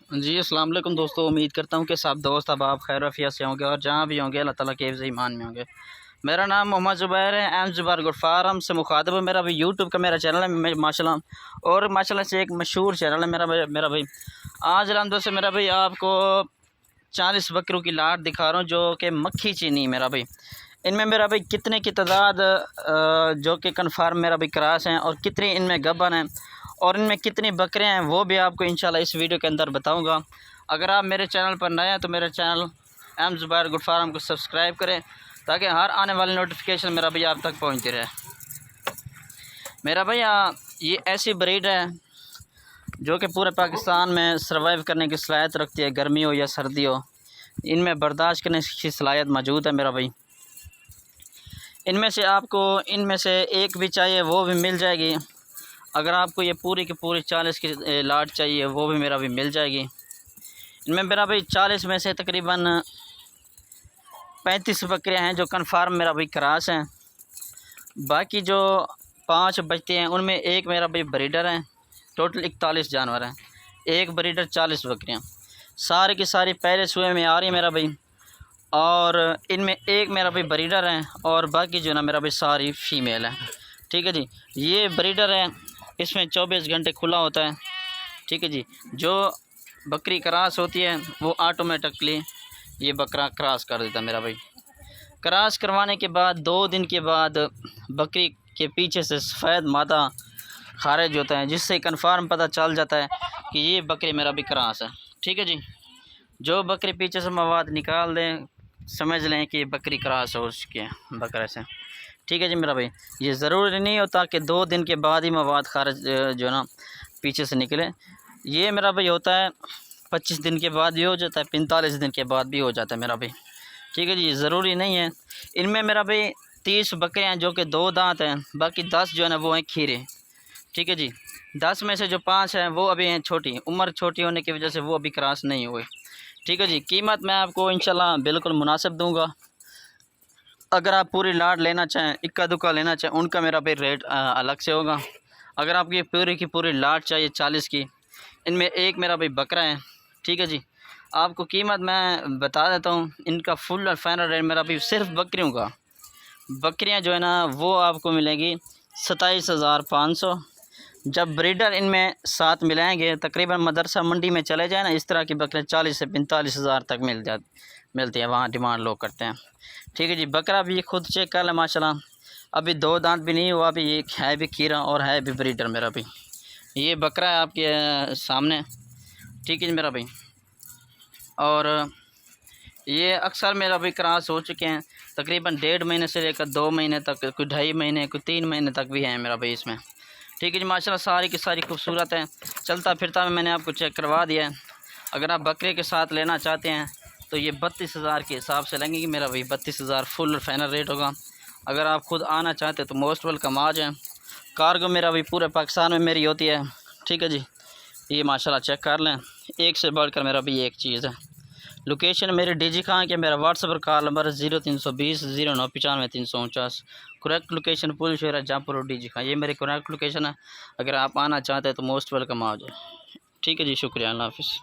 जी, अस्सलाम वालेकुम दोस्तों। उम्मीद करता हूँ कि सब दोस्त अहबाब खैर आफियत से होंगे और जहाँ भी होंगे अल्लाह ताला के हिफ्ज़ ईमान में होंगे। मेरा नाम मोहम्मद ज़ुबैर है। एम ज़ुबैर गुड फार्म से मुखातिब है। मेरा भी यूट्यूब का मेरा चैनल है माशाल्लाह, और माशाल्लाह से एक मशहूर चैनल है मेरा भाई। आज अलहमदुलिल्लाह से मेरा भाई आपको 40 बकरों की लाट दिखा रहा हूँ जो कि मक्खी चीनी मेरा भाई। इनमें मेरा भाई कितने की तादाद जो कि कन्फर्म मेरा भाई क्रॉस हैं और कितनी इनमें गबन हैं और इनमें कितनी बकरियां हैं वो भी आपको इंशाल्लाह इस वीडियो के अंदर बताऊंगा। अगर आप मेरे चैनल पर नए हैं तो मेरे channel M Zubair good farm को सब्सक्राइब करें ताकि हर आने वाली नोटिफिकेशन मेरा भाई आप तक पहुंचती रहे। मेरा भाई ये ऐसी ब्रीड है जो कि पूरे पाकिस्तान में सर्वाइव करने की सलाहियत रखती है, गर्मी हो या सर्दी हो, इनमें बर्दाश्त करने की सलाहियत मौजूद है मेरा भाई। इनमें से एक भी चाहिए वो भी मिल जाएगी। अगर आपको ये पूरी की पूरी 40 की लाट चाहिए वो भी मेरा भी मिल जाएगी। इनमें मेरा भाई 40 में से तकरीबन 35 बकरियां हैं जो कन्फर्म मेरा भाई क्रॉस हैं। बाकी जो 5 बचते हैं उनमें एक मेरा भाई ब्रीडर है। टोटल 41 जानवर हैं, एक ब्रीडर 40 बकरियां, सारी की सारी पहले सुए में आ रही है मेरा भाई। और इनमें एक मेरा भाई ब्रीडर है और बाकी जो ना मेरा भाई सारी फ़ीमेल है। ठीक है जी, ये ब्रीडर है, इसमें 24 घंटे खुला होता है। ठीक है जी, जो बकरी क्रॉस होती है वो ऑटोमेटिकली ये बकरा क्रॉस कर देता है मेरा भाई। क्रॉस करवाने के बाद 2 दिन के बाद बकरी के पीछे से सफ़ेद मादा खारिज होता है, जिससे कन्फर्म पता चल जाता है कि ये बकरी मेरा भी क्रॉस है। ठीक है जी, जो बकरी पीछे से मवाद निकाल दें समझ लें कि बकरी क्रॉस हो चुकी है बकरे से। ठीक है जी मेरा भाई, ये ज़रूरी नहीं होता कि 2 दिन के बाद ही मवाद खारिज जो ना पीछे से निकले। ये मेरा भाई होता है 25 दिन के बाद भी हो जाता है, 45 दिन के बाद भी हो जाता है मेरा भाई। ठीक है जी, ज़रूरी नहीं है। इनमें मेरा भाई 30 बकरियाँ हैं जो कि 2 दांत हैं, बाकी 10 जो है ना वो हैं खीरे। ठीक है जी, 10 में से जो 5 हैं वो अभी हैं छोटी, उम्र छोटी होने की वजह से वो अभी क्रॉस नहीं हुए। ठीक है जी, कीमत मैं आपको इंशाल्लाह बिल्कुल मुनासिब दूंगा। अगर आप पूरी लाट लेना चाहें, इक्का दुक्का लेना चाहें, उनका मेरा भाई रेट अलग से होगा। अगर आपको ये पूरी की पूरी लाट चाहिए 40 की, इनमें एक मेरा भाई बकरा है। ठीक है जी, आपको कीमत मैं बता देता हूँ। इनका फुल और फाइनल रेट मेरा भाई सिर्फ बकरियों का, बकरियाँ जो है ना वो आपको मिलेगी 27,500। जब ब्रीडर इनमें साथ मिलाएंगे तकरीबन मदरसा मंडी में चले जाए ना, इस तरह की बकरियाँ 40 से 45,000 तक मिलती है, वहाँ डिमांड लोग करते हैं। ठीक है जी, बकरा भी खुद चेक कर लें माशाल्लाह, अभी 2 दांत भी नहीं हुआ, अभी ये है भी खीरा और है भी ब्रीडर मेरा भी। ये बकरा है आपके सामने। ठीक है जी मेरा भाई, और ये अक्सर मेरा भी क्रॉस हो चुके हैं, तकरीबन 1.5 महीने से लेकर 2 महीने तक, कोई 2.5 महीने, कोई 3 महीने तक भी हैं मेरा भाई इसमें। ठीक है जी, माशाल्लाह सारी की सारी खूबसूरत है। चलता फिरता मैंने आपको चेक करवा दिया है। अगर आप बकरे के साथ लेना चाहते हैं तो ये 32,000 के हिसाब से लगेंगे मेरा भाई। 32,000 फुल फाइनल रेट होगा। अगर आप खुद आना चाहते हैं तो मोस्ट वेलकम आ जाएँ। कार्गो मेरा भाई पूरे पाकिस्तान में मेरी होती है। ठीक है जी, ये माशाल्लाह चेक कर लें, एक से बढ़कर मेरा भी एक चीज़ है। लोकेशन मेरी डीजी खां के, मेरा व्हाट्सएप पर call number 0320 0995 349। Correct location police शहर जहाँपुर डीजी खां, ये मेरी करेक्ट लोकेशन है। अगर आप आना चाहते हैं तो मोस्ट वेलकम आ जाए। ठीक है जी, शुक्रिया, अल्लाह हाफिज़।